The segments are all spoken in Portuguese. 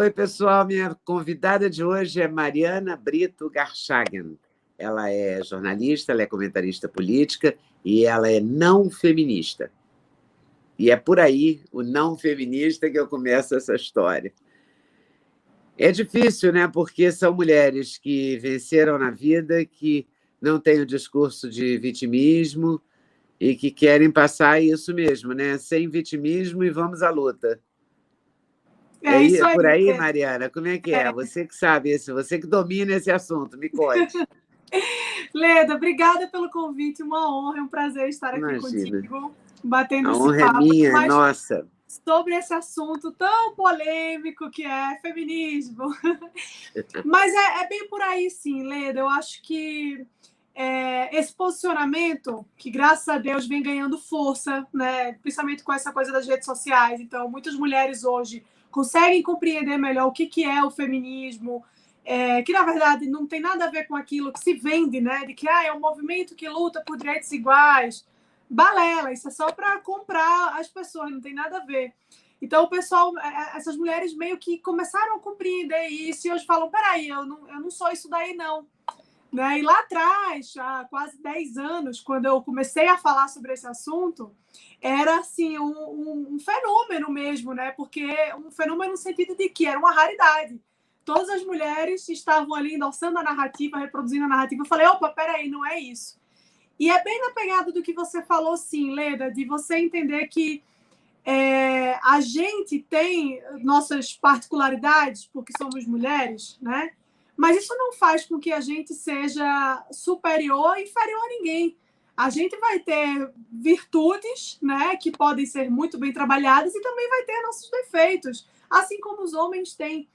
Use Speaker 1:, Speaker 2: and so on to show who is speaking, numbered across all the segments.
Speaker 1: Oi, pessoal. Minha convidada de hoje é Mariana Brito Garchagen. Ela é jornalista, ela é comentarista política e ela é não feminista. E é por aí, o não feminista, que eu começo essa história. É difícil, né? Porque são mulheres que venceram na vida, que não têm o discurso de vitimismo e que querem passar isso mesmo, né? Sem vitimismo e vamos à luta.
Speaker 2: É isso aí.
Speaker 1: Por aí, Mariana, como é que é? Você que sabe, você que domina esse assunto, me conte.
Speaker 2: Leda, obrigada pelo convite, uma honra, é um prazer estar aqui
Speaker 1: Imagina.
Speaker 2: contigo, batendo
Speaker 1: A
Speaker 2: esse
Speaker 1: honra é
Speaker 2: papo,
Speaker 1: minha, é
Speaker 2: mas
Speaker 1: nossa.
Speaker 2: sobre esse assunto tão polêmico que é feminismo. Mas é bem por aí, sim, Leda. Eu acho que esse posicionamento, que graças a Deus vem ganhando força, né? Principalmente com essa coisa das redes sociais. Então, muitas mulheres hoje conseguem compreender melhor o que é o feminismo, que na verdade não tem nada a ver com aquilo que se vende, né? De que é um movimento que luta por direitos iguais. Balela, isso é só para comprar as pessoas, não tem nada a ver. Então, o pessoal, essas mulheres meio que começaram a compreender isso e hoje falam, peraí, eu não sou isso daí, não. Né? E lá atrás, há quase 10 anos, quando eu comecei a falar sobre esse assunto, era assim, um fenômeno mesmo, né? Porque um fenômeno no sentido de que era uma raridade. Todas as mulheres estavam ali endossando a narrativa, reproduzindo a narrativa. Eu falei, opa, peraí, não é isso. E é bem na pegada do que você falou, sim, Leda, de você entender que a gente tem nossas particularidades, porque somos mulheres, né? Mas isso não faz com que a gente seja superior ou inferior a ninguém. A gente vai ter virtudes, né, que podem ser muito bem trabalhadas e também vai ter nossos defeitos, assim como os homens têm.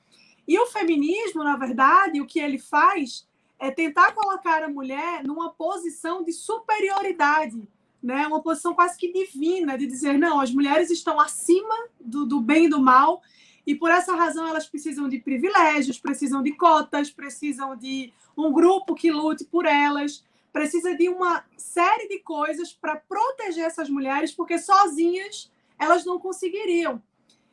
Speaker 2: E o feminismo, na verdade, o que ele faz é tentar colocar a mulher numa posição de superioridade, né? Uma posição quase que divina, de dizer, não, as mulheres estão acima do bem e do mal, e por essa razão elas precisam de privilégios, precisam de cotas, precisam de um grupo que lute por elas, precisa de uma série de coisas para proteger essas mulheres, porque sozinhas elas não conseguiriam.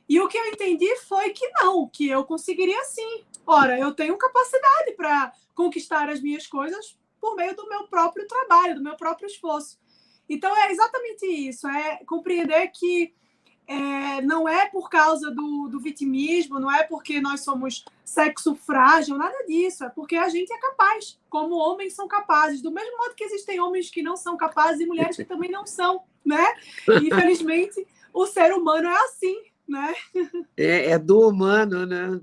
Speaker 2: E o que eu entendi foi que não, que eu conseguiria sim. Ora, eu tenho capacidade para conquistar as minhas coisas por meio do meu próprio trabalho, do meu próprio esforço. Então, é exatamente isso, é compreender que não é por causa do vitimismo, não é porque nós somos sexo frágil, nada disso, é porque a gente é capaz, como homens são capazes, do mesmo modo que existem homens que não são capazes e mulheres que também não são, né? E, infelizmente, o ser humano é assim, né?
Speaker 1: É do humano, né?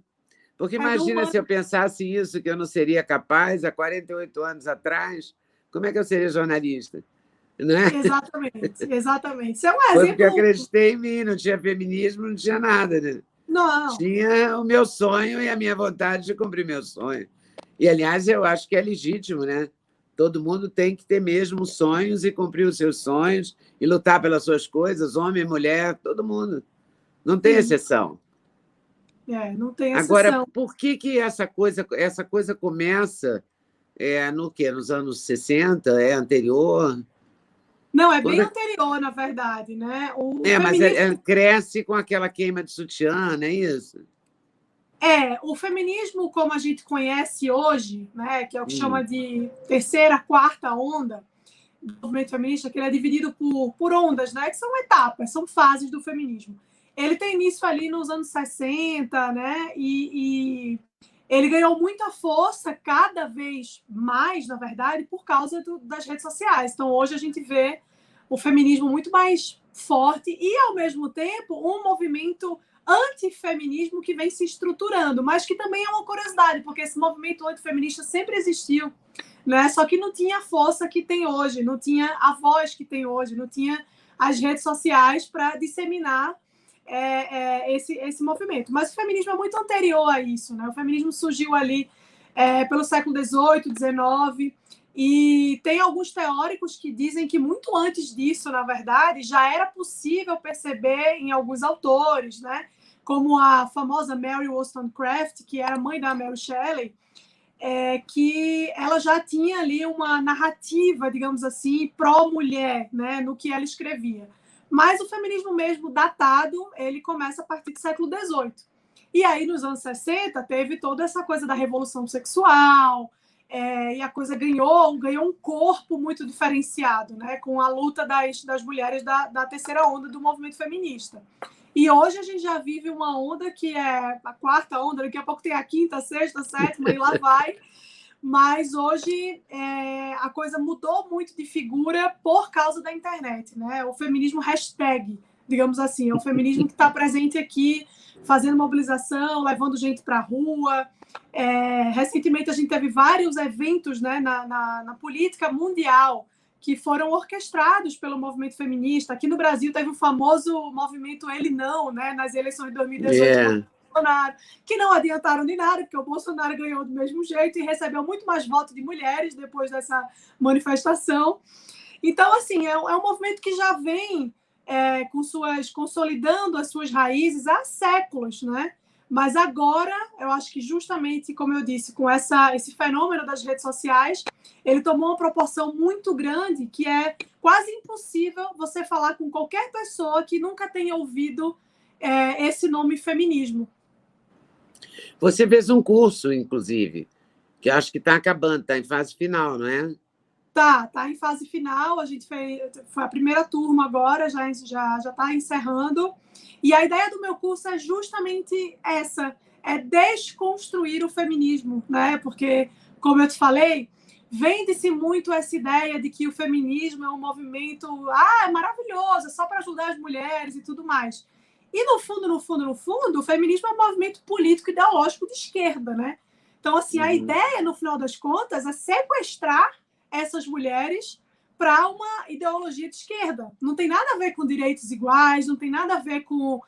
Speaker 1: Porque imagina se eu
Speaker 2: humano.
Speaker 1: pensasse isso, que eu não seria capaz há 48 anos atrás, como é que eu seria jornalista? Não é?
Speaker 2: Exatamente, exatamente. Isso é um
Speaker 1: Foi porque eu
Speaker 2: exemplo.
Speaker 1: acreditei em mim, não tinha feminismo, não tinha nada, né?
Speaker 2: Não.
Speaker 1: Tinha o meu sonho e a minha vontade de cumprir meu sonho. E, aliás, eu acho que é legítimo, né? Todo mundo tem que ter mesmo sonhos e cumprir os seus sonhos e lutar pelas suas coisas, homem, mulher, todo mundo. Não tem exceção.
Speaker 2: Não tem
Speaker 1: Agora,
Speaker 2: exceção.
Speaker 1: por que essa coisa começa no quê? Nos anos 60? É anterior?
Speaker 2: Não, é bem
Speaker 1: Quando...
Speaker 2: anterior, na verdade, né? O
Speaker 1: mas
Speaker 2: feminismo
Speaker 1: cresce com aquela queima de sutiã, não é isso?
Speaker 2: o feminismo como a gente conhece hoje, né, que é o que chama de terceira, quarta onda do movimento feminista, que ele é dividido por ondas, né, que são etapas, são fases do feminismo. Ele tem início ali nos anos 60, né, e ele ganhou muita força cada vez mais, na verdade, por causa das redes sociais. Então, hoje a gente vê o feminismo muito mais forte e, ao mesmo tempo, um movimento antifeminismo que vem se estruturando, mas que também é uma curiosidade, porque esse movimento antifeminista sempre existiu, né? Só que não tinha a força que tem hoje, não tinha a voz que tem hoje, não tinha as redes sociais para disseminar esse movimento. Mas o feminismo é muito anterior a isso, né? O feminismo surgiu ali pelo século XVIII, XIX, e tem alguns teóricos que dizem que muito antes disso, na verdade, já era possível perceber em alguns autores, né? Como a famosa Mary Wollstonecraft, que era mãe da Mary Shelley, que ela já tinha ali uma narrativa, digamos assim, pró-mulher, né, no que ela escrevia. Mas o feminismo mesmo datado, ele começa a partir do século XVIII. E aí, nos anos 60, teve toda essa coisa da revolução sexual, e a coisa ganhou um corpo muito diferenciado, né, com a luta das mulheres da terceira onda do movimento feminista. E hoje a gente já vive uma onda que é a quarta onda, daqui a pouco tem a quinta, a sexta, a sétima, e lá vai. Mas hoje a coisa mudou muito de figura por causa da internet, né? O feminismo hashtag, digamos assim, é o feminismo que está presente aqui, fazendo mobilização, levando gente para a rua. Recentemente a gente teve vários eventos, né, na política mundial que foram orquestrados pelo movimento feminista. Aqui no Brasil teve o famoso movimento Ele Não, né, nas eleições de 2018. Bolsonaro, que não adiantaram de nada, porque o Bolsonaro ganhou do mesmo jeito e recebeu muito mais votos de mulheres depois dessa manifestação. Então, assim, é um movimento que já vem consolidando as suas raízes há séculos, né? Mas agora, eu acho que justamente, como eu disse, com esse fenômeno das redes sociais, ele tomou uma proporção muito grande, que é quase impossível você falar com qualquer pessoa que nunca tenha ouvido esse nome feminismo.
Speaker 1: Você fez um curso, inclusive, que acho que está acabando, está em fase final, não é?
Speaker 2: Tá em fase final. A gente foi a primeira turma agora, já está encerrando. E a ideia do meu curso é justamente essa, é desconstruir o feminismo, né? Porque, como eu te falei, vende-se muito essa ideia de que o feminismo é um movimento é maravilhoso, é só para ajudar as mulheres e tudo mais. E, no fundo, o feminismo é um movimento político ideológico de esquerda, né? Então, assim, a ideia, no final das contas, é sequestrar essas mulheres para uma ideologia de esquerda. Não tem nada a ver com direitos iguais, não tem nada a ver com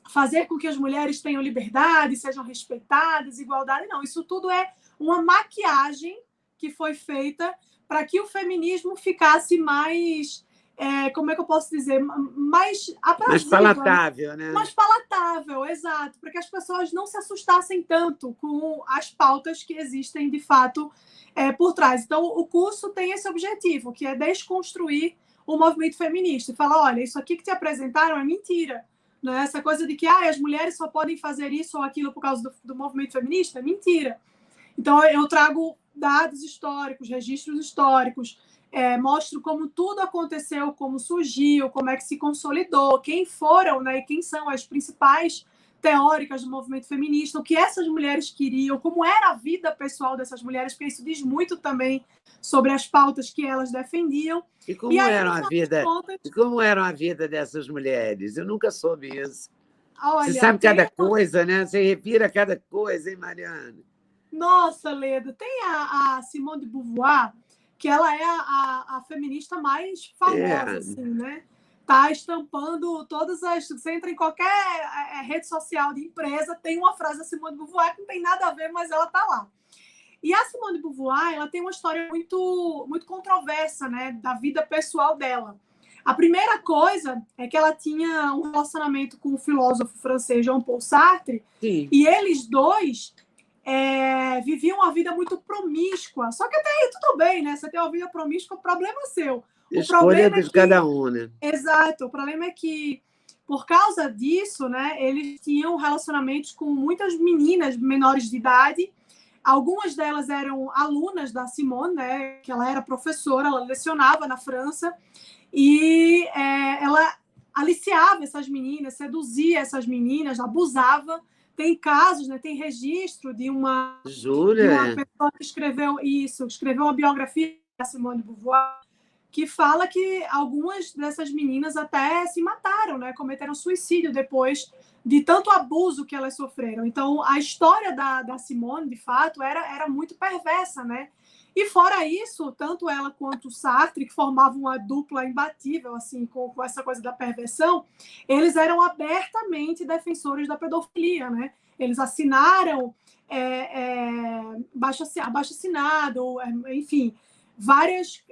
Speaker 2: fazer com que as mulheres tenham liberdade, sejam respeitadas, igualdade. Não, isso tudo é uma maquiagem que foi feita para que o feminismo ficasse mais... como é que eu posso dizer? Mais aprazível.
Speaker 1: Mais palatável, né?
Speaker 2: Mais palatável, exato. Para que as pessoas não se assustassem tanto com as pautas que existem, de fato, por trás. Então, o curso tem esse objetivo, que é desconstruir o movimento feminista. E falar, olha, isso aqui que te apresentaram é mentira. Né? Essa coisa de que as mulheres só podem fazer isso ou aquilo por causa do movimento feminista é mentira. Então, eu trago dados históricos, registros históricos, mostro como tudo aconteceu, como surgiu, como é que se consolidou, quem foram, né, e quem são as principais teóricas do movimento feminista, o que essas mulheres queriam, como era a vida pessoal dessas mulheres, porque isso diz muito também sobre as pautas que elas defendiam.
Speaker 1: E como era a vida dessas mulheres? Eu nunca soube isso. Olha, você sabe cada coisa, né? Você revira cada coisa, hein, Mariana?
Speaker 2: Nossa, Leda, tem a Simone de Beauvoir, que ela é a feminista mais famosa, assim, né? Tá estampando todas as... Você entra em qualquer rede social de empresa, tem uma frase da Simone de Beauvoir que não tem nada a ver, mas ela tá lá. E a Simone de Beauvoir, ela tem uma história muito, muito controversa, né? Da vida pessoal dela. A primeira coisa é que ela tinha um relacionamento com o filósofo francês Jean-Paul Sartre. Sim. E eles dois... viviam uma vida muito promíscua. Só que até aí tudo bem, né? Você tem uma vida promíscua, o problema é seu.
Speaker 1: Escolha de cada um, né?
Speaker 2: Exato. O problema é que, por causa disso, né, eles tinham relacionamentos com muitas meninas menores de idade. Algumas delas eram alunas da Simone, né? Que ela era professora, ela lecionava na França. E ela aliciava essas meninas, seduzia essas meninas, abusava. Tem casos, né? Tem registro de uma pessoa que escreveu uma biografia da Simone de Beauvoir, que fala que algumas dessas meninas até se mataram, né? Cometeram suicídio depois de tanto abuso que elas sofreram. Então, a história da Simone, de fato, era muito perversa, né? E fora isso, tanto ela quanto o Sartre, que formavam uma dupla imbatível, assim, com essa coisa da perversão, eles eram abertamente defensores da pedofilia, né? Eles assinaram abaixo-assinado, enfim, várias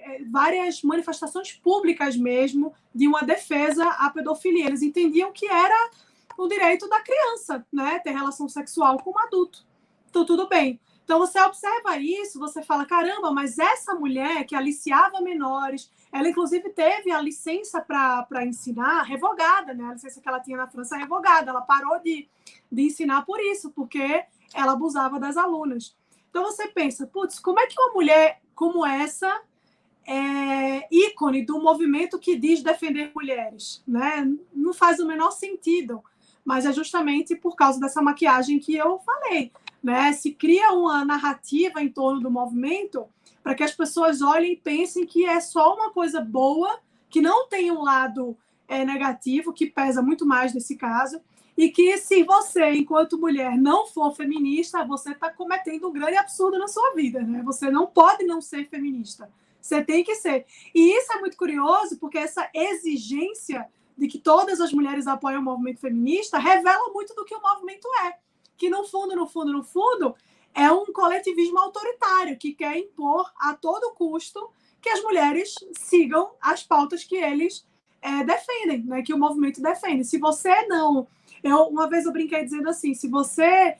Speaker 2: manifestações públicas mesmo de uma defesa à pedofilia. Eles entendiam que era o direito da criança, né? Ter relação sexual com um adulto. Então, tudo bem. Então, você observa isso, você fala, caramba, mas essa mulher que aliciava menores, ela, inclusive, teve a licença para ensinar revogada, né? A licença que ela tinha na França revogada. Ela parou de ensinar por isso, porque ela abusava das alunas. Então, você pensa, putz, como é que uma mulher como essa é ícone do movimento que diz defender mulheres, né? Não faz o menor sentido, mas é justamente por causa dessa maquiagem que eu falei, né? Se cria uma narrativa em torno do movimento para que as pessoas olhem e pensem que é só uma coisa boa, que não tem um lado negativo, que pesa muito mais nesse caso, e que se você, enquanto mulher, não for feminista, você está cometendo um grande absurdo na sua vida, né? Você não pode não ser feminista. Você tem que ser. E isso é muito curioso, porque essa exigência de que todas as mulheres apoiam o movimento feminista revela muito do que o movimento é. Que, no fundo, é um coletivismo autoritário que quer impor a todo custo que as mulheres sigam as pautas que eles defendem, né? Que o movimento defende. Se você não... Uma vez eu brinquei dizendo assim, se você,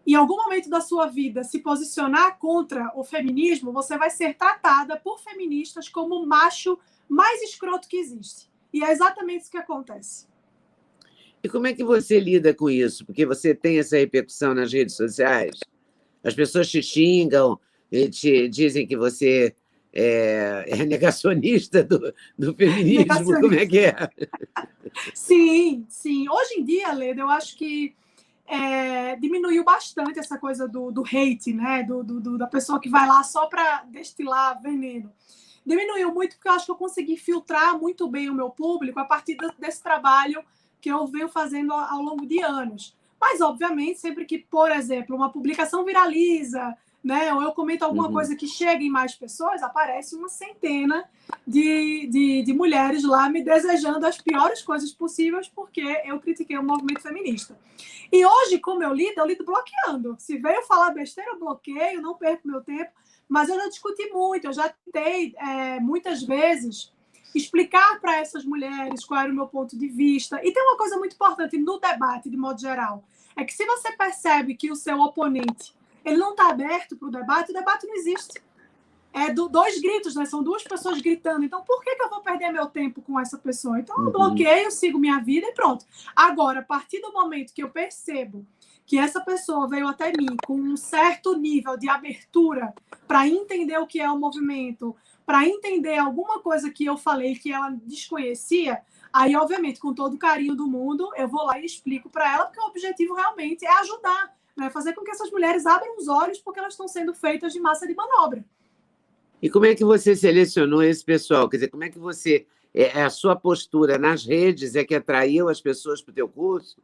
Speaker 2: em algum momento da sua vida, se posicionar contra o feminismo, você vai ser tratada por feministas como o macho mais escroto que existe. E é exatamente isso que acontece.
Speaker 1: E como é que você lida com isso? Porque você tem essa repercussão nas redes sociais, as pessoas te xingam e te dizem que você é negacionista do feminismo. Negacionista. Como é que é?
Speaker 2: Sim, sim. Hoje em dia, Leda, eu acho que diminuiu bastante essa coisa do hate, né? Da pessoa que vai lá só para destilar veneno. Diminuiu muito porque eu acho que eu consegui filtrar muito bem o meu público a partir desse trabalho que eu venho fazendo ao longo de anos. Mas, obviamente, sempre que, por exemplo, uma publicação viraliza, né, ou eu comento alguma coisa que chega em mais pessoas, aparece uma centena de mulheres lá me desejando as piores coisas possíveis porque eu critiquei o movimento feminista. E hoje, como eu lido bloqueando. Se veio falar besteira, eu bloqueio, não perco meu tempo. Mas eu já discuti muito, eu já tentei muitas vezes explicar para essas mulheres qual era o meu ponto de vista. E tem uma coisa muito importante no debate, de modo geral, é que se você percebe que o seu oponente ele não está aberto para o debate não existe. Dois gritos, né? São duas pessoas gritando. Então, por que eu vou perder meu tempo com essa pessoa? Então, eu bloqueio, sigo minha vida e pronto. Agora, a partir do momento que eu percebo que essa pessoa veio até mim com um certo nível de abertura para entender o que é o movimento, para entender alguma coisa que eu falei que ela desconhecia, aí, obviamente, com todo o carinho do mundo, eu vou lá e explico para ela, porque o objetivo realmente é ajudar, né? Fazer com que essas mulheres abram os olhos porque elas estão sendo feitas de massa de manobra.
Speaker 1: E como é que você selecionou esse pessoal? Quer dizer, como é que você... a sua postura nas redes é que atraiu as pessoas para o teu curso?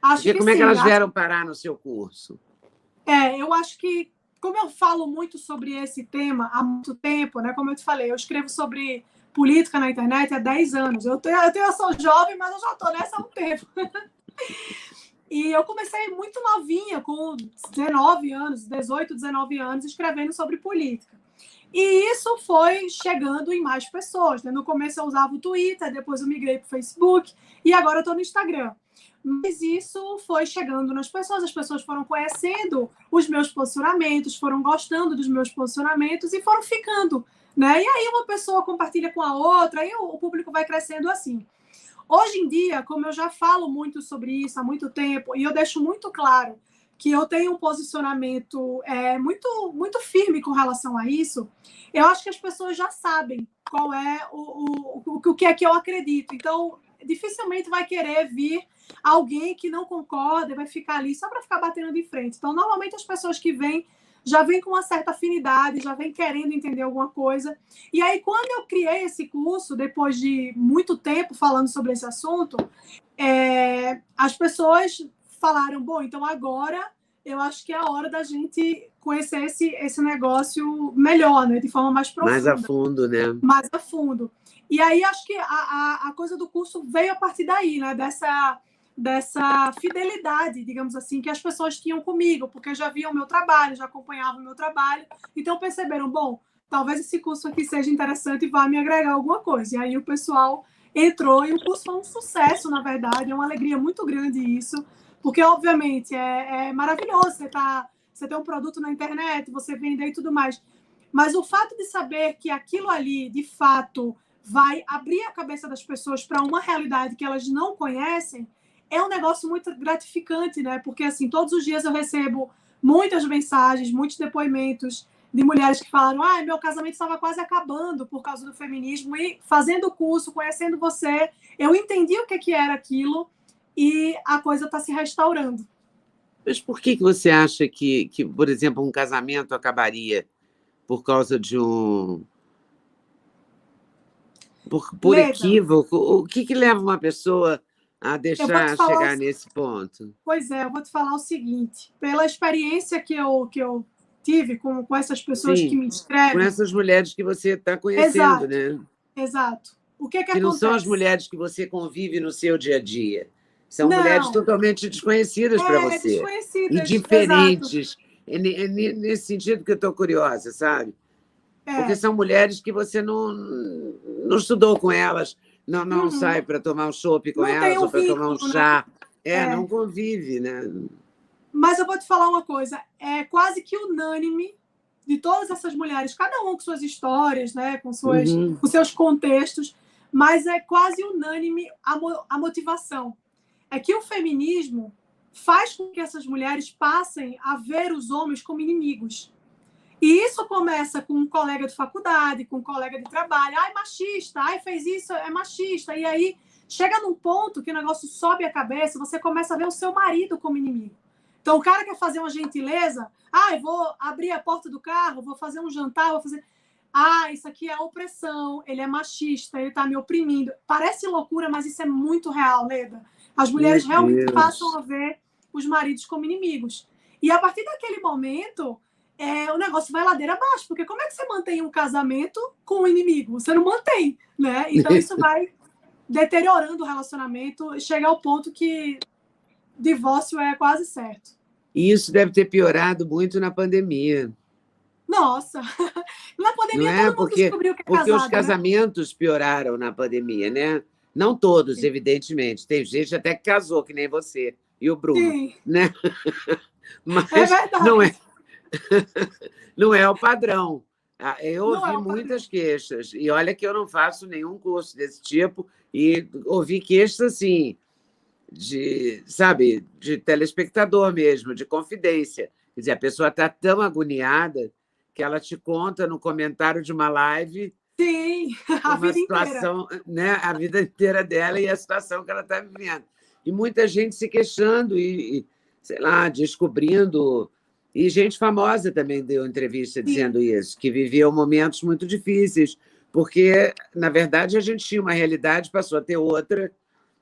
Speaker 2: Acho que
Speaker 1: como é que
Speaker 2: sim,
Speaker 1: elas vieram parar no seu curso?
Speaker 2: Eu acho que, como eu falo muito sobre esse tema há muito tempo, né? Como eu te falei, eu escrevo sobre política na internet há 10 anos. Eu sou jovem, mas eu já estou nessa há um tempo. E eu comecei muito novinha, com 19 anos, 18, 19 anos, escrevendo sobre política. E isso foi chegando em mais pessoas, né? No começo eu usava o Twitter, depois eu migrei para o Facebook e agora eu estou no Instagram. Mas isso foi chegando nas pessoas, as pessoas foram conhecendo os meus posicionamentos, foram gostando dos meus posicionamentos e foram ficando, né? E aí uma pessoa compartilha com a outra, aí o público vai crescendo assim. Hoje em dia, como eu já falo muito sobre isso há muito tempo, e eu deixo muito claro que eu tenho um posicionamento muito firme com relação a isso, eu acho que as pessoas já sabem qual é o que é que eu acredito. Então, dificilmente vai querer vir alguém que não concorda e vai ficar ali só para ficar batendo de frente. Então, normalmente as pessoas que vêm já vêm com uma certa afinidade, já vêm querendo entender alguma coisa. E aí, quando eu criei esse curso, depois de muito tempo falando sobre esse assunto, as pessoas falaram, bom, então agora eu acho que é a hora da gente conhecer esse negócio melhor, né? De forma mais profunda.
Speaker 1: Mais a fundo, né?
Speaker 2: Mais a fundo. E aí, acho que a coisa do curso veio a partir daí, né? Dessa fidelidade, digamos assim, que as pessoas tinham comigo, porque já viam o meu trabalho, já acompanhavam o meu trabalho, então perceberam, bom, talvez esse curso aqui seja interessante e vá me agregar alguma coisa. E aí o pessoal entrou e o curso foi um sucesso, na verdade, é uma alegria muito grande isso, porque, obviamente, é maravilhoso você estar você tem um produto na internet, você vende e tudo mais. Mas o fato de saber que aquilo ali, de fato, vai abrir a cabeça das pessoas para uma realidade que elas não conhecem, é um negócio muito gratificante, né? Porque, assim, todos os dias eu recebo muitas mensagens, muitos depoimentos de mulheres que falaram: meu casamento estava quase acabando por causa do feminismo, e fazendo o curso, conhecendo você, eu entendi o que era aquilo e a coisa está se restaurando.
Speaker 1: Mas por que você acha que, por exemplo, um casamento acabaria por causa de por
Speaker 2: Leda,
Speaker 1: equívoco? O que leva uma pessoa a deixar chegar nesse ponto?
Speaker 2: Pois é, eu vou te falar o seguinte, pela experiência que eu tive com essas pessoas que me escrevem...
Speaker 1: Com essas mulheres que você está conhecendo,
Speaker 2: Exato,
Speaker 1: né?
Speaker 2: Exato. O que
Speaker 1: que não
Speaker 2: acontece?
Speaker 1: são as mulheres que você convive no seu dia a dia. São
Speaker 2: Não.
Speaker 1: mulheres totalmente desconhecidas para você.
Speaker 2: Desconhecidas,
Speaker 1: E diferentes. É nesse sentido que eu estou curiosa, sabe? Porque são mulheres que você não estudou com elas, não sai para tomar um chopp com elas ou para tomar um chá. Não convive, né?
Speaker 2: Mas eu vou te falar uma coisa, é quase que unânime de todas essas mulheres, cada uma com suas histórias, né, com seus contextos, mas é quase unânime a motivação. É que o feminismo faz com que essas mulheres passem a ver os homens como inimigos. E isso começa com um colega de faculdade, com um colega de trabalho. Machista, fez isso, é machista. E aí chega num ponto que o negócio sobe a cabeça, você começa a ver o seu marido como inimigo. Então, o cara quer fazer uma gentileza, eu vou abrir a porta do carro, vou fazer um jantar, vou fazer... isso aqui é opressão, ele é machista, ele está me oprimindo. Parece loucura, mas isso é muito real, Leda. As mulheres realmente passam a ver os maridos como inimigos. E a partir daquele momento, o negócio vai ladeira abaixo, porque como é que você mantém um casamento com um inimigo? Você não mantém, né? Então, isso vai deteriorando o relacionamento, chega ao ponto que divórcio é quase certo.
Speaker 1: E isso deve ter piorado muito na pandemia.
Speaker 2: Nossa! Na pandemia todo mundo descobriu que é casado,
Speaker 1: porque os casamentos pioraram na pandemia, né? Não todos,
Speaker 2: Sim.
Speaker 1: Evidentemente. Tem gente até que casou, que nem você e o Bruno.
Speaker 2: Sim.
Speaker 1: Né? Mas
Speaker 2: verdade.
Speaker 1: Não é o padrão. Eu ouvi muitas queixas. E olha que eu não faço nenhum curso desse tipo. E ouvi queixas assim, de telespectador mesmo, de confidência. Quer dizer, a pessoa está tão agoniada que ela te conta no comentário de uma live
Speaker 2: a vida
Speaker 1: situação,
Speaker 2: inteira.
Speaker 1: Né, a vida inteira dela e a situação que ela está vivendo. E muita gente se queixando e, sei lá, descobrindo. E gente famosa também deu entrevista dizendo isso, que viveu momentos muito difíceis, porque, na verdade, a gente tinha uma realidade, passou a ter outra,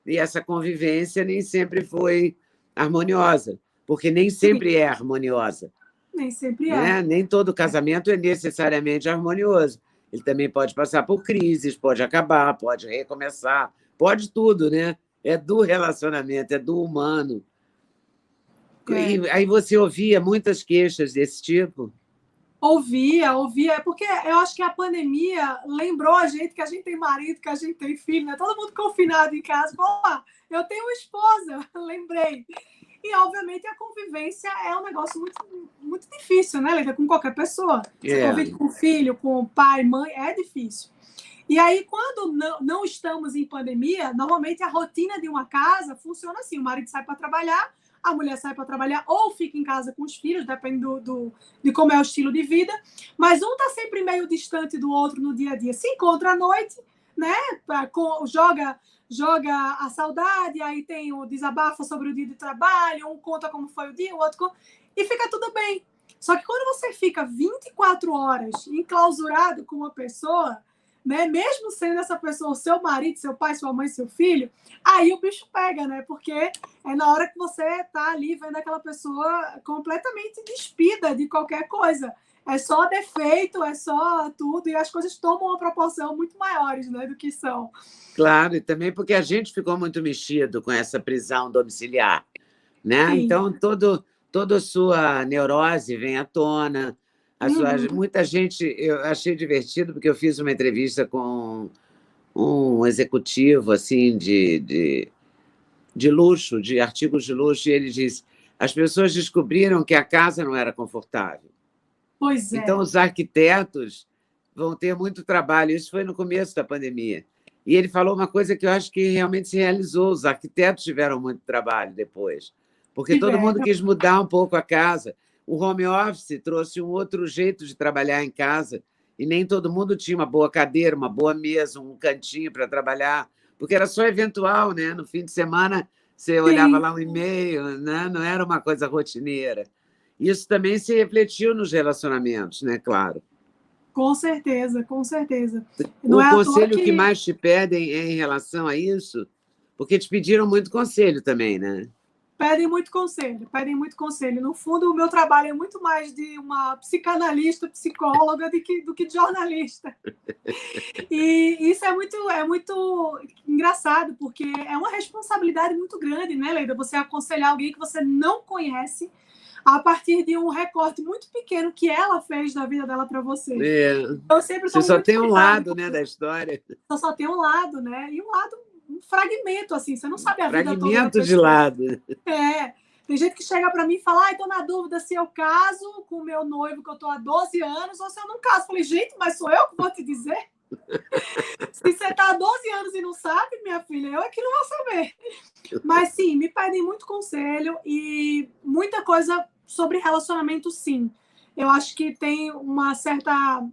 Speaker 1: e essa convivência nem sempre foi harmoniosa, porque nem sempre é harmoniosa.
Speaker 2: Nem sempre
Speaker 1: né? Nem todo casamento é necessariamente harmonioso. Ele também pode passar por crises, pode acabar, pode recomeçar, pode tudo, né? É do relacionamento, é do humano. E aí você ouvia muitas queixas desse tipo?
Speaker 2: Ouvia, porque eu acho que a pandemia lembrou a gente que a gente tem marido, que a gente tem filho, né? Todo mundo confinado em casa. Eu tenho uma esposa, lembrei. E, obviamente, a convivência é um negócio muito, muito difícil, né, Lívia? Com qualquer pessoa. Você convive com filho, com pai, mãe, é difícil. E aí, quando não estamos em pandemia, normalmente a rotina de uma casa funciona assim: o marido sai para trabalhar, a mulher sai para trabalhar ou fica em casa com os filhos, depende de como é o estilo de vida, mas um está sempre meio distante do outro no dia a dia. Se encontra à noite, né? Joga a saudade, aí tem o desabafo sobre o dia de trabalho, um conta como foi o dia, o outro conta, e fica tudo bem. Só que quando você fica 24 horas enclausurado com uma pessoa, né, mesmo sendo essa pessoa seu marido, seu pai, sua mãe, seu filho, aí o bicho pega, né? Porque é na hora que você tá ali vendo aquela pessoa completamente despida de qualquer coisa. É só defeito, é só tudo, e as coisas tomam uma proporção muito maiores, né, do que são.
Speaker 1: Claro, e também porque a gente ficou muito mexido com essa prisão domiciliar, né? Sim. Então, toda a sua neurose vem à tona. Muita gente... Eu achei divertido, porque eu fiz uma entrevista com um executivo assim, de luxo, de artigos de luxo, e ele disse: as pessoas descobriram que a casa não era confortável.
Speaker 2: Pois é.
Speaker 1: Então, os arquitetos vão ter muito trabalho. Isso foi no começo da pandemia. E ele falou uma coisa que eu acho que realmente se realizou. Os arquitetos tiveram muito trabalho depois, porque todo mundo quis mudar um pouco a casa. O home office trouxe um outro jeito de trabalhar em casa, e nem todo mundo tinha uma boa cadeira, uma boa mesa, um cantinho para trabalhar, porque era só eventual, né? No fim de semana, você olhava lá um e-mail, né? Não era uma coisa rotineira. Isso também se refletiu nos relacionamentos, né? Claro.
Speaker 2: Com certeza, com certeza.
Speaker 1: Não o conselho que mais te pedem é em relação a isso? Porque te pediram muito conselho também, né?
Speaker 2: Pedem muito conselho, pedem muito conselho. No fundo, o meu trabalho é muito mais de uma psicanalista, psicóloga, do que de jornalista. E isso é muito engraçado, porque é uma responsabilidade muito grande, né, Leida? Você aconselhar alguém que você não conhece a partir de um recorte muito pequeno que ela fez da vida dela para você.
Speaker 1: Eu sempre você só tem um lado, né, da história.
Speaker 2: Só tem um lado, né? E um lado, um fragmento, assim. Você não sabe a vida toda.
Speaker 1: Fragmento de lado.
Speaker 2: Tem gente que chega para mim e fala, estou na dúvida se eu caso com o meu noivo, que eu estou há 12 anos, ou se eu não caso. Eu falei, gente, mas sou eu que vou te dizer? Se você está há 12 anos e não sabe, minha filha, eu é que não vou saber. Mas, sim, me pedem muito conselho e muita coisa sobre relacionamento, sim. Eu acho que tem uma certa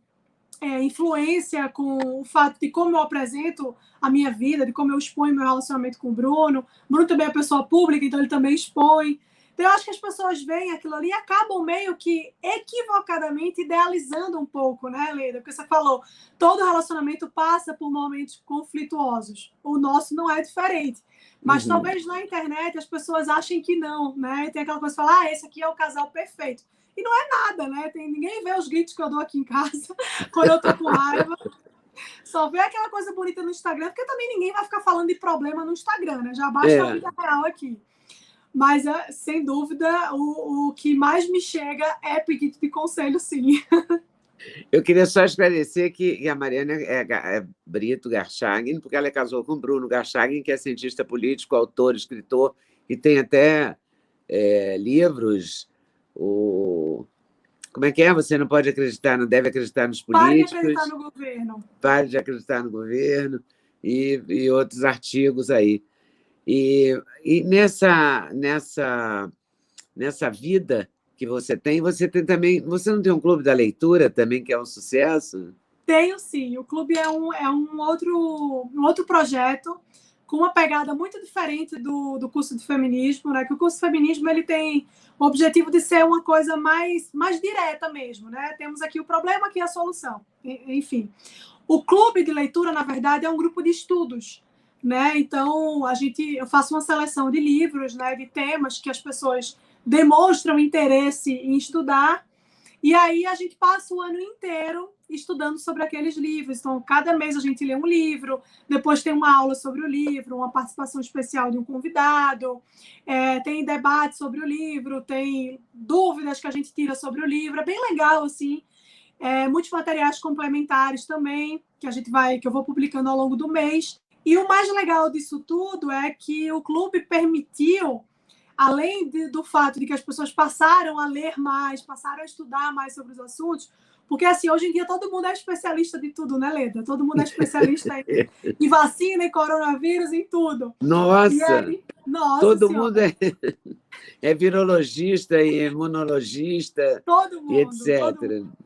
Speaker 2: influência com o fato de como eu apresento a minha vida, de como eu exponho meu relacionamento com o Bruno. O Bruno também é pessoa pública, então ele também expõe. Então, eu acho que as pessoas veem aquilo ali e acabam meio que equivocadamente idealizando um pouco, né, Leida? Porque você falou, todo relacionamento passa por momentos conflituosos. O nosso não é diferente. Mas talvez na internet as pessoas achem que não, né? E tem aquela coisa que fala, esse aqui é o casal perfeito. E não é nada, né? Ninguém vê os gritos que eu dou aqui em casa quando eu tô com raiva. Só vê aquela coisa bonita no Instagram, porque também ninguém vai ficar falando de problema no Instagram, né? Já basta a vida real aqui. Mas, sem dúvida, o que mais me chega é pedido de conselho, sim.
Speaker 1: Eu queria só esclarecer que a Mariana é Brito Garchagen, porque ela casou com Bruno Garchagen, que é cientista político, autor, escritor, e tem até livros. Como é que é? Você não pode acreditar, não deve acreditar nos políticos.
Speaker 2: Pare de acreditar no governo.
Speaker 1: Pare de acreditar no governo e outros artigos aí. E nessa vida que você tem também. Você não tem um clube da leitura também, que é um sucesso?
Speaker 2: Tenho, sim. O clube é um outro projeto com uma pegada muito diferente do curso de feminismo, né? Que o curso de feminismo ele tem o objetivo de ser uma coisa mais direta mesmo, né? Temos aqui o problema, aqui a solução. Enfim. O clube de leitura, na verdade, é um grupo de estudos, né? Então, eu faço uma seleção de livros, né? De temas que as pessoas demonstram interesse em estudar, e aí a gente passa o ano inteiro estudando sobre aqueles livros. Então, cada mês a gente lê um livro, depois tem uma aula sobre o livro, uma participação especial de um convidado, tem debate sobre o livro, tem dúvidas que a gente tira sobre o livro. É bem legal, assim. Muitos materiais complementares também, que eu vou publicando ao longo do mês. E o mais legal disso tudo é que o clube permitiu, além do fato de que as pessoas passaram a ler mais, passaram a estudar mais sobre os assuntos, porque assim, hoje em dia todo mundo é especialista de tudo, né, Leda? Todo mundo é especialista em vacina, em coronavírus, em tudo.
Speaker 1: Nossa!
Speaker 2: Nossa
Speaker 1: todo
Speaker 2: senhora.
Speaker 1: Mundo é virologista e imunologista,
Speaker 2: todo mundo,
Speaker 1: e etc.
Speaker 2: Todo mundo.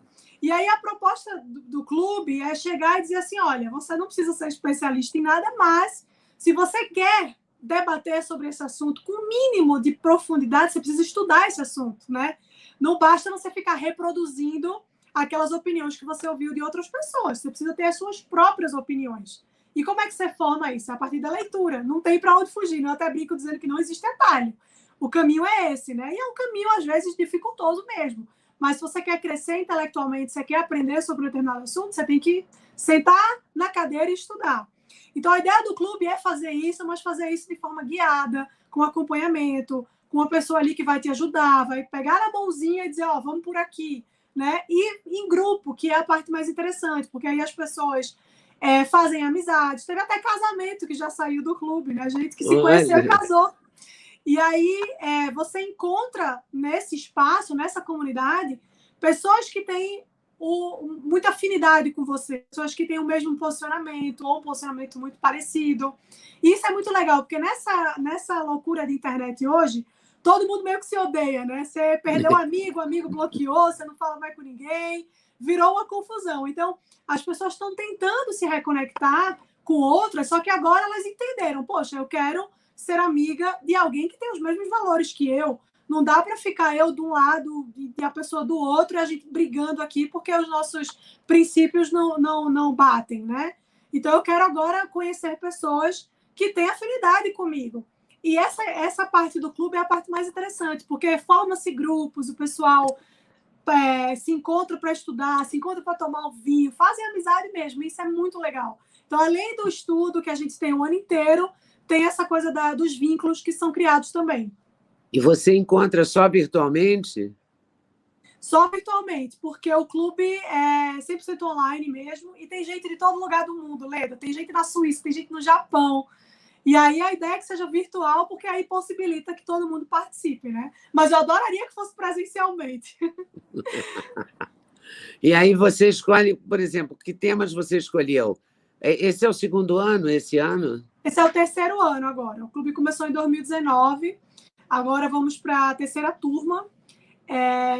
Speaker 2: E aí a proposta do clube é chegar e dizer assim, olha, você não precisa ser especialista em nada, mas se você quer debater sobre esse assunto com o mínimo de profundidade, você precisa estudar esse assunto, né? Não basta você ficar reproduzindo aquelas opiniões que você ouviu de outras pessoas. Você precisa ter as suas próprias opiniões. E como é que você forma isso? A partir da leitura. Não tem para onde fugir. Eu até brinco dizendo que não existe atalho. O caminho é esse, né? E é um caminho, às vezes, dificultoso mesmo. Mas se você quer crescer intelectualmente, você quer aprender sobre um determinado assunto, você tem que sentar na cadeira e estudar. Então, a ideia do clube é fazer isso, mas fazer isso de forma guiada, com acompanhamento, com uma pessoa ali que vai te ajudar, vai pegar na mãozinha e dizer, vamos por aqui, né? E em grupo, que é a parte mais interessante, porque aí as pessoas fazem amizades. Teve até casamento que já saiu do clube, né? Gente que se conheceu e casou. E aí você encontra nesse espaço, nessa comunidade, pessoas que têm muita afinidade com você, pessoas que têm o mesmo posicionamento, ou um posicionamento muito parecido. E isso é muito legal, porque nessa loucura de internet hoje, todo mundo meio que se odeia, né? Você perdeu um amigo, o amigo bloqueou, você não fala mais com ninguém, virou uma confusão. Então, as pessoas estão tentando se reconectar com outras, só que agora elas entenderam, poxa, eu quero ser amiga de alguém que tem os mesmos valores que eu. Não dá para ficar eu de um lado e a pessoa do outro e a gente brigando aqui porque os nossos princípios não batem, né? Então, eu quero agora conhecer pessoas que têm afinidade comigo. E essa parte do clube é a parte mais interessante, porque forma-se grupos, o pessoal se encontra para estudar, se encontra para tomar um vinho, fazem amizade mesmo, isso é muito legal. Então, além do estudo que a gente tem o ano inteiro, tem essa coisa dos vínculos que são criados também.
Speaker 1: E você encontra só virtualmente?
Speaker 2: Só virtualmente, porque o clube é 100% online mesmo, e tem gente de todo lugar do mundo, Leda. Tem gente na Suíça, tem gente no Japão. E aí a ideia é que seja virtual, porque aí possibilita que todo mundo participe, né? Mas eu adoraria que fosse presencialmente.
Speaker 1: E aí você escolhe, por exemplo, que temas você escolheu? Esse é o segundo ano, esse ano?
Speaker 2: Esse é o terceiro ano agora. O clube começou em 2019, agora vamos para a terceira turma,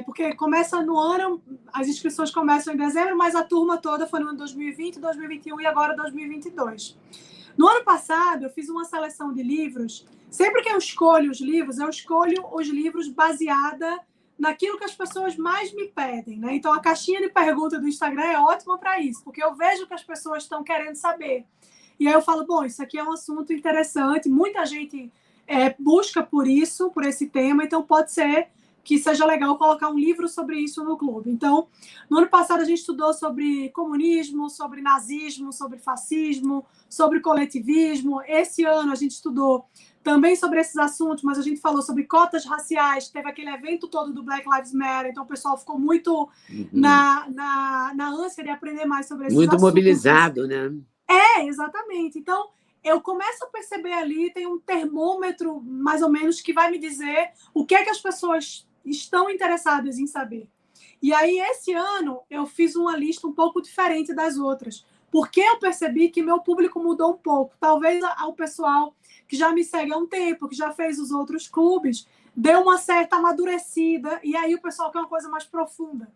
Speaker 2: porque começa no ano, as inscrições começam em dezembro, mas a turma toda foi no ano 2020, 2021 e agora 2022. No ano passado, eu fiz uma seleção de livros. Sempre que eu escolho os livros baseada naquilo que as pessoas mais me pedem, né? Então, a caixinha de pergunta do Instagram é ótima para isso, porque eu vejo que as pessoas estão querendo saber. E aí eu falo, bom, isso aqui é um assunto interessante, muita gente busca por isso, por esse tema, então pode ser que seja legal colocar um livro sobre isso no clube. Então, no ano passado a gente estudou sobre comunismo, sobre nazismo, sobre fascismo, sobre coletivismo. Esse ano a gente estudou também sobre esses assuntos, mas a gente falou sobre cotas raciais, teve aquele evento todo do Black Lives Matter, então o pessoal ficou muito na ânsia de aprender mais sobre esses assuntos.
Speaker 1: Muito mobilizado, né?
Speaker 2: Exatamente. Então, eu começo a perceber ali, tem um termômetro, mais ou menos, que vai me dizer o que é que as pessoas estão interessadas em saber. E aí, esse ano, eu fiz uma lista um pouco diferente das outras, porque eu percebi que meu público mudou um pouco. Talvez o pessoal que já me segue há um tempo, que já fez os outros clubes, deu uma certa amadurecida, e aí o pessoal quer uma coisa mais profunda.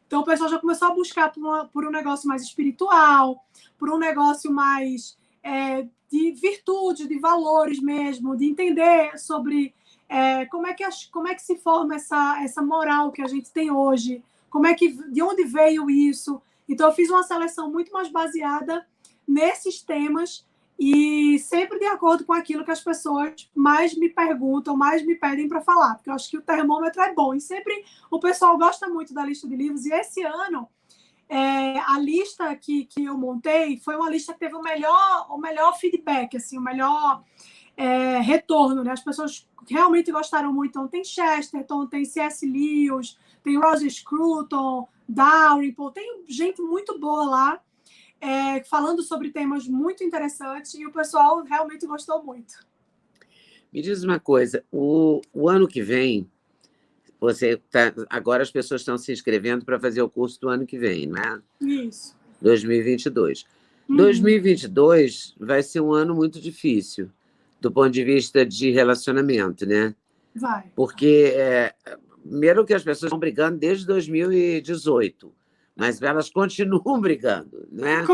Speaker 2: Então, o pessoal já começou a buscar por um negócio mais espiritual, por um negócio mais de virtude, de valores mesmo, de entender sobre como é que se forma essa moral que a gente tem hoje, de onde veio isso. Então, eu fiz uma seleção muito mais baseada nesses temas e sempre de acordo com aquilo que as pessoas mais me perguntam, mais me pedem para falar, porque eu acho que o termômetro é bom. E sempre o pessoal gosta muito da lista de livros, e esse ano a lista que eu montei foi uma lista que teve o melhor feedback, assim, o melhor retorno, né? As pessoas realmente gostaram muito. Então, tem Chesterton, tem C.S. Lewis, tem Roger Scruton, Dalrymple, tem gente muito boa lá, falando sobre temas muito interessantes, e o pessoal realmente gostou muito.
Speaker 1: Me diz uma coisa, o ano que vem, agora as pessoas estão se inscrevendo para fazer o curso do ano que vem, não é?
Speaker 2: Isso.
Speaker 1: 2022. 2022 vai ser um ano muito difícil, do ponto de vista de relacionamento, né?
Speaker 2: Vai.
Speaker 1: Porque, primeiro que as pessoas estão brigando desde 2018, mas elas continuam brigando, né?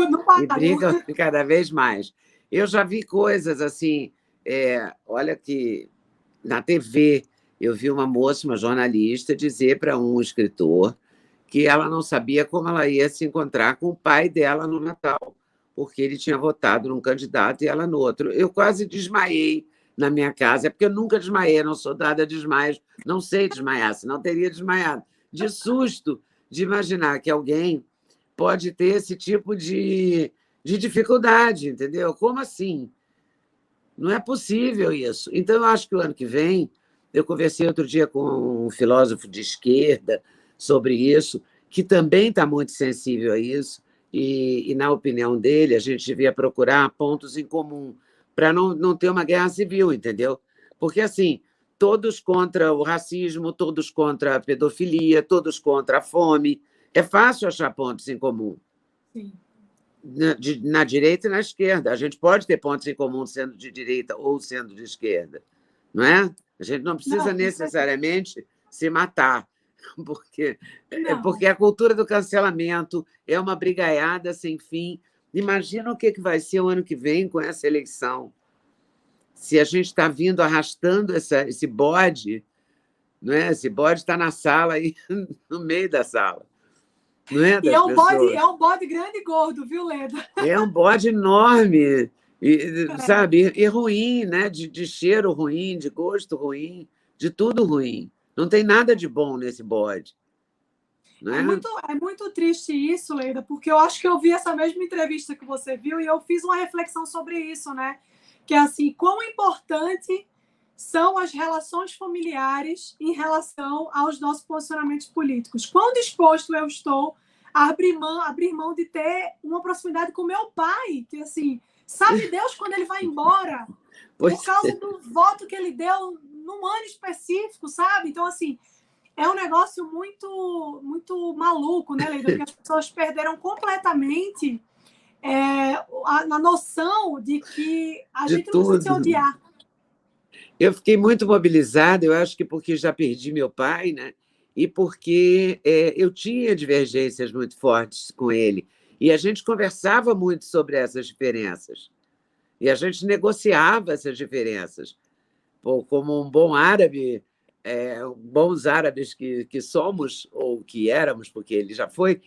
Speaker 1: E brigam cada vez mais. Eu já vi coisas assim, olha que na TV eu vi uma moça, uma jornalista, dizer para um escritor que ela não sabia como ela ia se encontrar com o pai dela no Natal, porque ele tinha votado num candidato e ela no outro. Eu quase desmaiei na minha casa, porque eu nunca desmaiei, não sou dada a desmaios, não sei desmaiar, senão teria desmaiado. De susto de imaginar que alguém pode ter esse tipo de dificuldade, entendeu? Como assim? Não é possível isso. Então, eu acho que o ano que vem, eu conversei outro dia com um filósofo de esquerda sobre isso, que também está muito sensível a isso, e, na opinião dele, a gente devia procurar pontos em comum para não ter uma guerra civil, entendeu? Porque, assim, todos contra o racismo, todos contra a pedofilia, todos contra a fome. É fácil achar pontos em comum.
Speaker 2: Sim.
Speaker 1: Na direita e na esquerda. A gente pode ter pontos em comum sendo de direita ou sendo de esquerda, não é? A gente não precisa necessariamente se matar, porque a cultura do cancelamento é uma brigaiada sem fim. Imagina o que vai ser o ano que vem com essa eleição. Se a gente está vindo arrastando esse bode, não é? Esse bode está na sala, aí, no meio da sala. Não é,
Speaker 2: e é um bode grande e gordo, viu, Leda?
Speaker 1: É um bode enorme, sabe? E ruim, né? De cheiro ruim, de gosto ruim, de tudo ruim. Não tem nada de bom nesse bode. Não é?
Speaker 2: É muito triste isso, Leda, porque eu acho que eu vi essa mesma entrevista que você viu e eu fiz uma reflexão sobre isso, né? Que é assim, quão importante são as relações familiares em relação aos nossos posicionamentos políticos. Quão disposto eu estou a abrir mão de ter uma proximidade com meu pai, que, assim, sabe Deus quando ele vai embora, por causa do voto que ele deu num ano específico, sabe? Então, assim, é um negócio muito, muito maluco, né, Leida? Porque as pessoas perderam completamente a noção de que a gente não precisa se odiar.
Speaker 1: Eu fiquei muito mobilizada, eu acho que porque já perdi meu pai, né? E porque eu tinha divergências muito fortes com ele. E a gente conversava muito sobre essas diferenças. E a gente negociava essas diferenças. Pô, como um bom árabe, bons árabes que somos, ou que éramos, porque ele já foi,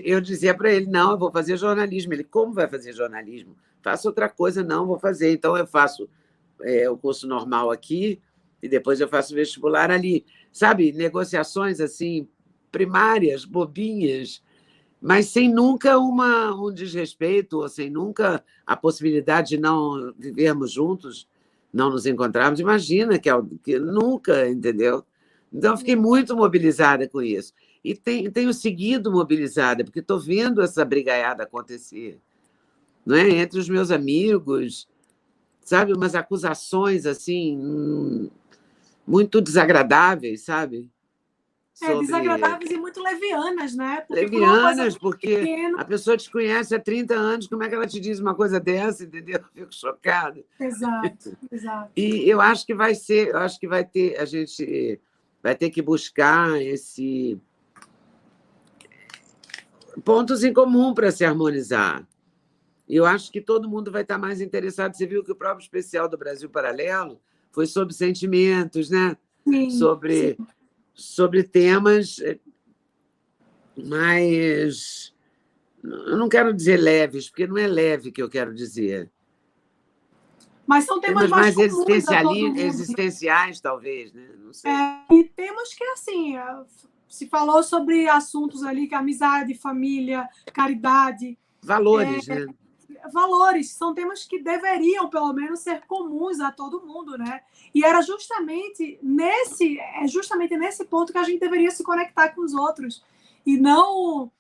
Speaker 1: eu dizia para ele, não, eu vou fazer jornalismo. Ele, como vai fazer jornalismo? Faça outra coisa, não, vou fazer. Então, eu faço o curso normal aqui e depois eu faço vestibular ali. Sabe, negociações assim, primárias, bobinhas, mas sem nunca um desrespeito, ou sem nunca a possibilidade de não vivermos juntos, não nos encontrarmos. Imagina que nunca, entendeu? Então, eu fiquei muito mobilizada com isso. E tenho seguido mobilizada, porque estou vendo essa brigaiada acontecer, não é? Entre os meus amigos, sabe? Umas acusações assim muito desagradáveis, sabe?
Speaker 2: Desagradáveis e muito levianas, né?
Speaker 1: Levianas, porque a pessoa te conhece há 30 anos, como é que ela te diz uma coisa dessa, entendeu? Eu fico chocada.
Speaker 2: Exato.
Speaker 1: E eu acho que vai ser, a gente vai ter que buscar pontos em comum para se harmonizar. E eu acho que todo mundo vai estar mais interessado. Você viu que o próprio especial do Brasil Paralelo foi sobre sentimentos, né?
Speaker 2: Sim,
Speaker 1: sobre temas mais... Eu não quero dizer leves, porque não é leve que eu quero dizer.
Speaker 2: Mas são temas mais
Speaker 1: existenciais, talvez, né? Não sei.
Speaker 2: E temas que, assim, se falou sobre assuntos ali, que amizade, família, caridade...
Speaker 1: Valores, né?
Speaker 2: Valores, são temas que deveriam, pelo menos, ser comuns a todo mundo, né? E era justamente nesse ponto que a gente deveria se conectar com os outros e não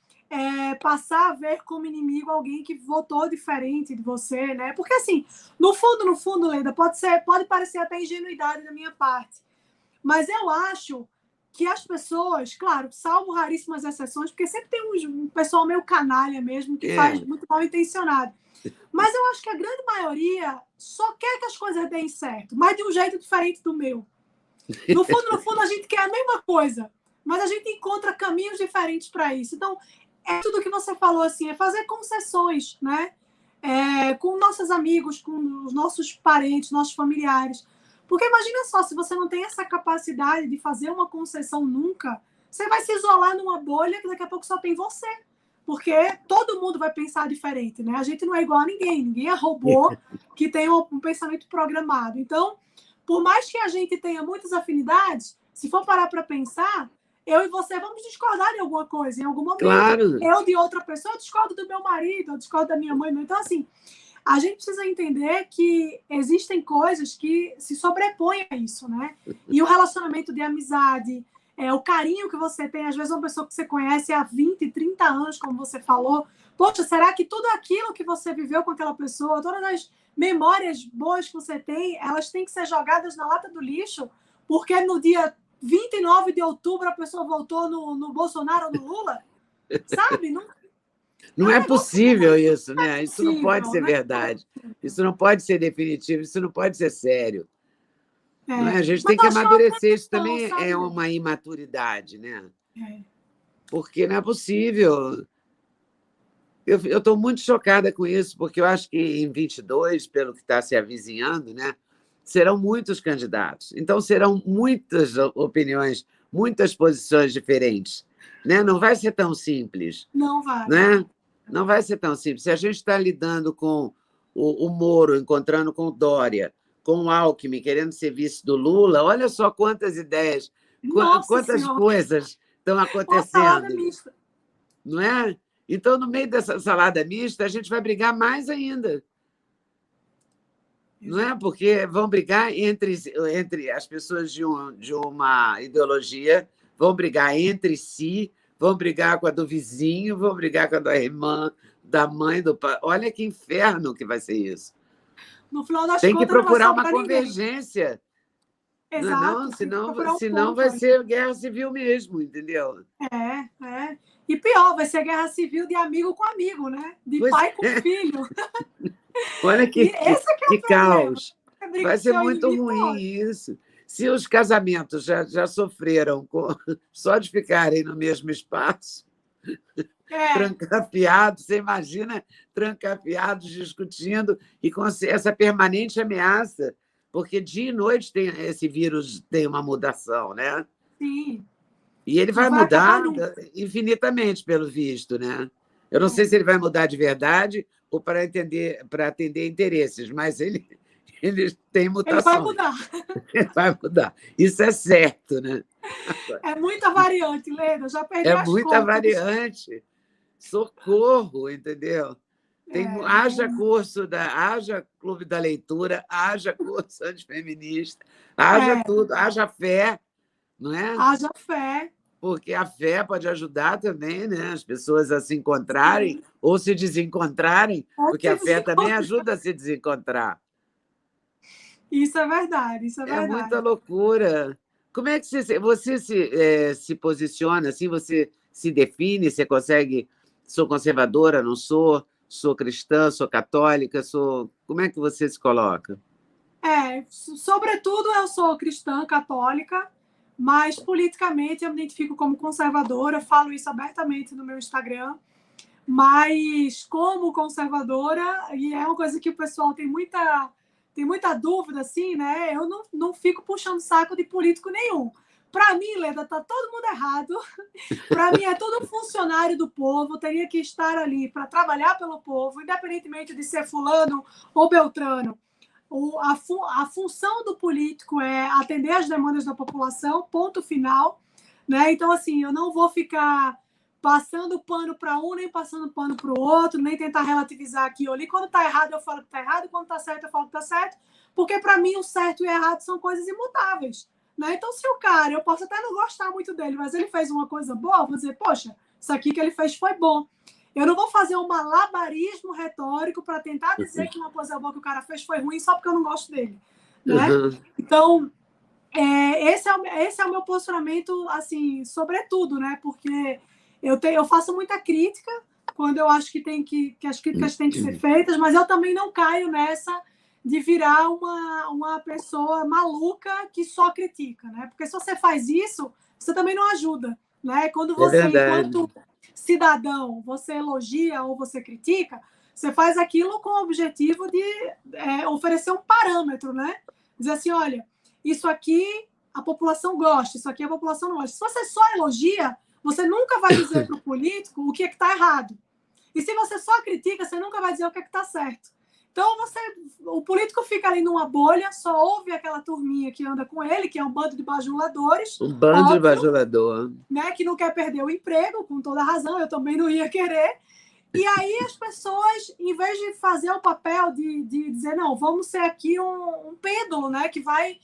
Speaker 2: passar a ver como inimigo alguém que votou diferente de você, né? Porque, assim, no fundo, Leda, pode parecer até ingenuidade da minha parte, mas eu acho que as pessoas, claro, salvo raríssimas exceções, porque sempre tem um pessoal meio canalha mesmo, que faz muito mal intencionado. Mas eu acho que a grande maioria só quer que as coisas deem certo, mas de um jeito diferente do meu. No fundo, a gente quer a mesma coisa, mas a gente encontra caminhos diferentes para isso. Então, é tudo que você falou, assim, é fazer concessões, né? Com nossos amigos, com os nossos parentes, nossos familiares. Porque imagina só, se você não tem essa capacidade de fazer uma concessão nunca, você vai se isolar numa bolha que daqui a pouco só tem você. Porque todo mundo vai pensar diferente, né? A gente não é igual a ninguém é robô que tem um pensamento programado. Então, por mais que a gente tenha muitas afinidades, se for parar para pensar, eu e você vamos discordar de alguma coisa em algum momento.
Speaker 1: Claro.
Speaker 2: Eu de outra pessoa, eu discordo do meu marido, eu discordo da minha mãe. Então, assim, a gente precisa entender que existem coisas que se sobrepõem a isso, né? E o relacionamento de amizade, o carinho que você tem, às vezes uma pessoa que você conhece há 20, 30 anos, como você falou, poxa, será que tudo aquilo que você viveu com aquela pessoa, todas as memórias boas que você tem, elas têm que ser jogadas na lata do lixo, porque no dia 29 de outubro a pessoa votou no Bolsonaro ou no Lula, sabe?
Speaker 1: Não é possível isso, né? Isso não pode
Speaker 2: possível,
Speaker 1: ser
Speaker 2: né?
Speaker 1: verdade. Isso não pode ser definitivo, isso não pode ser sério. Não é? A gente
Speaker 2: Mas
Speaker 1: tem que
Speaker 2: acho que é uma
Speaker 1: amadurecer, isso
Speaker 2: transição,
Speaker 1: também
Speaker 2: sabe?
Speaker 1: é uma imaturidade, né?
Speaker 2: É.
Speaker 1: Porque não é possível. Eu estou muito chocada com isso, porque eu acho que em 22, pelo que está se avizinhando, né, serão muitos candidatos. Então, serão muitas opiniões, muitas posições diferentes. Né? Não vai ser tão simples.
Speaker 2: Não vai.
Speaker 1: Né? Não vai ser tão simples. Se a gente está lidando com o Moro, encontrando com o Dória, com o Alckmin, querendo ser vice do Lula, olha só quantas ideias, quantas coisas estão acontecendo. Uma salada
Speaker 2: mista.
Speaker 1: Não é? Então, no meio dessa salada mista, a gente vai brigar mais ainda. Não é? Porque vão brigar entre as pessoas de uma ideologia, vão brigar entre si, vão brigar com a do vizinho, vão brigar com a da irmã, da mãe, do pai. Olha que inferno que vai ser isso.
Speaker 2: No final das
Speaker 1: Tem que
Speaker 2: contas,
Speaker 1: procurar uma convergência.
Speaker 2: Exato.
Speaker 1: Senão vai ser guerra civil mesmo, entendeu?
Speaker 2: É. E pior, vai ser guerra civil de amigo com amigo, né? De pai com filho.
Speaker 1: Olha que caos. Vai ser muito ruim isso. Se os casamentos já sofreram só de ficarem no mesmo espaço, trancafiados, você imagina trancafiados discutindo e com essa permanente ameaça, porque dia e noite esse vírus tem uma mutação, né?
Speaker 2: Sim.
Speaker 1: E ele vai mudar infinitamente, pelo visto, né? Eu não sei se ele vai mudar de verdade ou para atender interesses, mas ele tem mutações.
Speaker 2: Ele vai mudar.
Speaker 1: Ele vai mudar. Isso é certo, né?
Speaker 2: É muita variante, Leda. Já perdi as contas.
Speaker 1: É muita variante. Socorro, entendeu? Haja curso, haja clube da leitura, haja curso antifeminista, haja tudo, haja fé, não é?
Speaker 2: Haja fé.
Speaker 1: Porque a fé pode ajudar também, né? As pessoas a se encontrarem ou se desencontrarem, porque a fé também ajuda a se desencontrar.
Speaker 2: Isso é verdade,
Speaker 1: É muita loucura. Como é que você se posiciona assim? Você se define? Você consegue? Sou conservadora, não sou? Sou cristã, sou católica, sou... Como é que você se coloca?
Speaker 2: Sobretudo eu sou cristã, católica, mas politicamente eu me identifico como conservadora, falo isso abertamente no meu Instagram, mas como conservadora, e é uma coisa que o pessoal tem muita dúvida, assim, né? Eu não fico puxando saco de político nenhum. Para mim, Leda, tá todo mundo errado. Para mim, é todo funcionário do povo, teria que estar ali para trabalhar pelo povo, independentemente de ser fulano ou beltrano. A função do político é atender às demandas da população, ponto final. Né? Então, assim, eu não vou ficar passando pano para um, nem passando pano para o outro, nem tentar relativizar aqui ou ali. Quando está errado, eu falo que está errado, quando está certo, eu falo que está certo, porque para mim o certo e o errado são coisas imutáveis. Né? Então, se o cara, eu posso até não gostar muito dele, mas ele fez uma coisa boa, eu vou dizer, poxa, isso aqui que ele fez foi bom. Eu não vou fazer um malabarismo retórico para tentar dizer que uma coisa boa que o cara fez foi ruim só porque eu não gosto dele. Né? Então, esse é o meu posicionamento, assim, sobretudo, né? Porque eu faço muita crítica quando eu acho que as críticas têm que ser feitas, mas eu também não caio nessa de virar uma pessoa maluca que só critica, né? Porque se você faz isso, você também não ajuda, né? Quando você, enquanto cidadão, você elogia ou você critica, você faz aquilo com o objetivo de oferecer um parâmetro, né? Dizer assim, olha, isso aqui a população gosta, isso aqui a população não gosta. Se você só elogia, você nunca vai dizer para o político o que está errado. E se você só critica, você nunca vai dizer o que está certo. Então, o político fica ali numa bolha, só ouve aquela turminha que anda com ele, que é um bando de bajuladores.
Speaker 1: Um bando de bajulador.
Speaker 2: Né, que não quer perder o emprego, com toda razão, eu também não ia querer. E aí as pessoas, em vez de fazer o papel de dizer, não, vamos ser aqui um pêndulo, né, que vai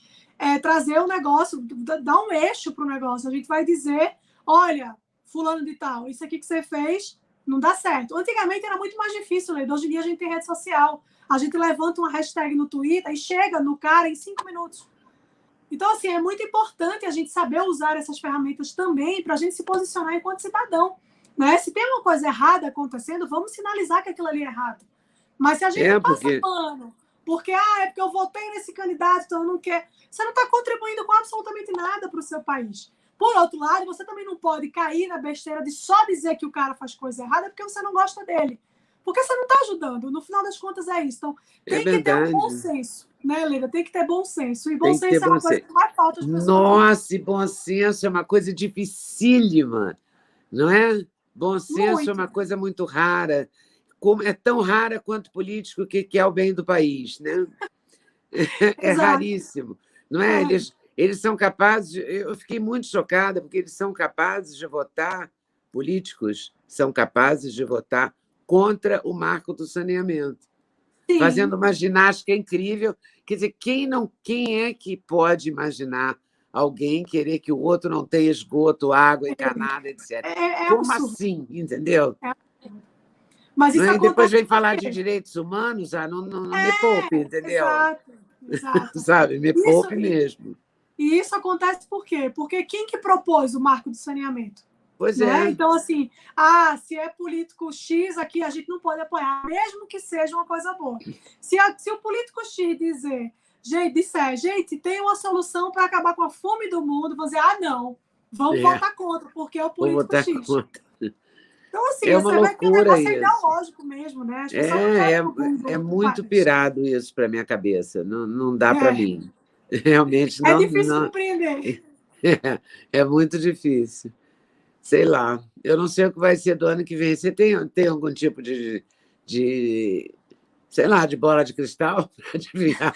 Speaker 2: trazer o negócio, dar um eixo para o negócio. A gente vai dizer, olha, fulano de tal, isso aqui que você fez não dá certo. Antigamente era muito mais difícil, Leda. Hoje em dia a gente tem rede social. A gente levanta uma hashtag no Twitter e chega no cara em 5 minutos. Então, assim, é muito importante a gente saber usar essas ferramentas também para a gente se posicionar enquanto cidadão. Né? Se tem uma coisa errada acontecendo, vamos sinalizar que aquilo ali é errado. Mas se a gente passa pano, porque é porque eu votei nesse candidato, então eu não quero. Você não está contribuindo com absolutamente nada para o seu país. Por outro lado, você também não pode cair na besteira de só dizer que o cara faz coisa errada porque você não gosta dele. Porque você não está ajudando. No final das contas, é isso. Então, tem que ter um bom senso, né, Helena? Tem que ter bom senso. E bom senso é uma coisa que mais falta às pessoas.
Speaker 1: Nossa, e bom senso é uma coisa dificílima, não é? Bom senso é uma coisa muito rara. É tão rara quanto político que quer o bem do país, né? É raríssimo, não é? Eles são capazes... Eu fiquei muito chocada, porque eles são capazes de votar, políticos são capazes de votar contra o marco do saneamento, sim, fazendo uma ginástica incrível. Quer dizer, quem é que pode imaginar alguém querer que o outro não tenha esgoto, água, encanada, etc. Como absurdo. Assim, entendeu?
Speaker 2: Mas isso acontece.
Speaker 1: Depois vem falar de direitos humanos, não me poupe, entendeu?
Speaker 2: Exato.
Speaker 1: Sabe, me poupe mesmo.
Speaker 2: E isso acontece por quê? Porque quem que propôs o marco do saneamento?
Speaker 1: Pois é.
Speaker 2: Então, assim, se é político X aqui, a gente não pode apoiar, mesmo que seja uma coisa boa. Se o político X disser, gente, tem uma solução para acabar com a fome do mundo, vou dizer, não, vamos votar contra, porque é o político X. Contra. Então, assim,
Speaker 1: você vê que o negócio
Speaker 2: é ideológico mesmo, né? As pessoas
Speaker 1: é muito pirado isso para minha cabeça, não dá para mim. Realmente não.
Speaker 2: É difícil compreender.
Speaker 1: É muito difícil. Sei lá, eu não sei o que vai ser do ano que vem. Você tem algum tipo de sei lá, de bola de cristal para adivinhar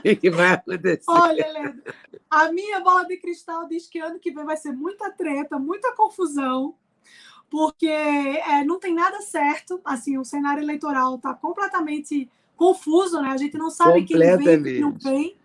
Speaker 1: o que vai acontecer?
Speaker 2: Olha, Helena, a minha bola de cristal diz que ano que vem vai ser muita treta, muita confusão, porque não tem nada certo, assim, o cenário eleitoral está completamente confuso, né? A gente não sabe quem vem e quem não vem.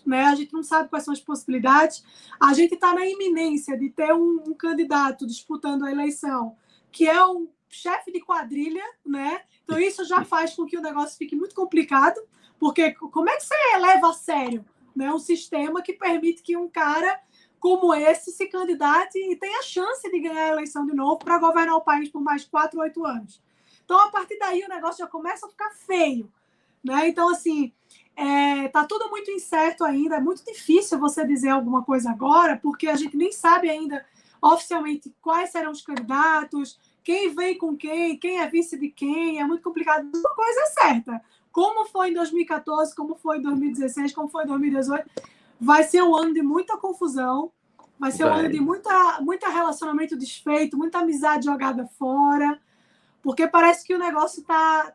Speaker 2: Né? A gente não sabe quais são as possibilidades. A gente está na iminência de ter um candidato disputando a eleição que é um chefe de quadrilha, né? Então isso já faz com que o negócio fique muito complicado, porque como é que você leva a sério, né, um sistema que permite que um cara como esse se candidate e tenha a chance de ganhar a eleição de novo para governar o país por mais 4 ou 8 anos? Então, a partir daí, o negócio já começa a ficar feio, né? Então, assim, tá tudo muito incerto ainda, é muito difícil você dizer alguma coisa agora, porque a gente nem sabe ainda oficialmente quais serão os candidatos, quem vem com quem é vice de quem, é muito complicado. Uma coisa é certa, como foi em 2014, como foi em 2016, como foi em 2018, vai ser um ano de muita confusão, vai ser um ano de muita relacionamento desfeito, muita amizade jogada fora, porque parece que o negócio tá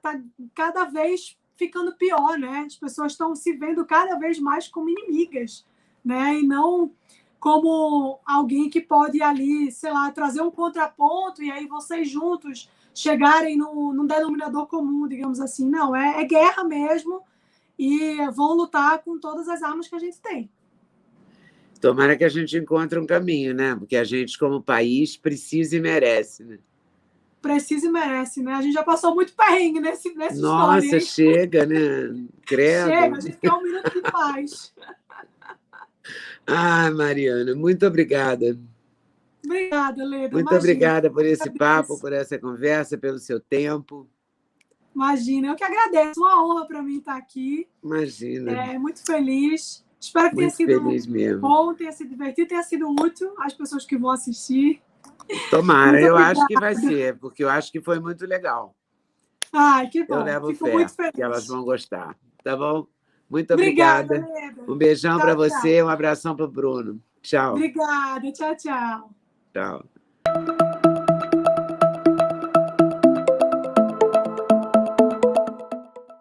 Speaker 2: cada vez ficando pior, né? As pessoas estão se vendo cada vez mais como inimigas, né? E não como alguém que pode ali, sei lá, trazer um contraponto e aí vocês juntos chegarem num denominador comum, digamos assim. Não, é guerra mesmo e vão lutar com todas as armas que a gente tem.
Speaker 1: Tomara que a gente encontre um caminho, né? Porque a gente, como país, precisa e merece, né?
Speaker 2: Precisa e merece, né? A gente já passou muito perrengue nessa história.
Speaker 1: Nossa, chega, né? Credo.
Speaker 2: Chega, a gente quer um minuto de paz.
Speaker 1: Mariana, muito obrigada.
Speaker 2: Obrigada, Leda.
Speaker 1: Muito obrigada por esse papo, por essa conversa, pelo seu tempo.
Speaker 2: Imagina, eu que agradeço. Uma honra para mim estar aqui.
Speaker 1: Imagina.
Speaker 2: Muito feliz. Espero que tenha sido bom, tenha sido divertido, tenha sido útil às pessoas que vão assistir.
Speaker 1: Tomara, eu acho que vai ser, porque eu acho que foi muito legal.
Speaker 2: Ai, que bom.
Speaker 1: Eu levo
Speaker 2: Fico
Speaker 1: fé
Speaker 2: muito feliz.
Speaker 1: que elas vão gostar. Tá bom? Muito obrigada.
Speaker 2: Leda.
Speaker 1: Um beijão para você, um abração para o Bruno. Tchau.
Speaker 2: Obrigada. Tchau, tchau.
Speaker 1: Tchau.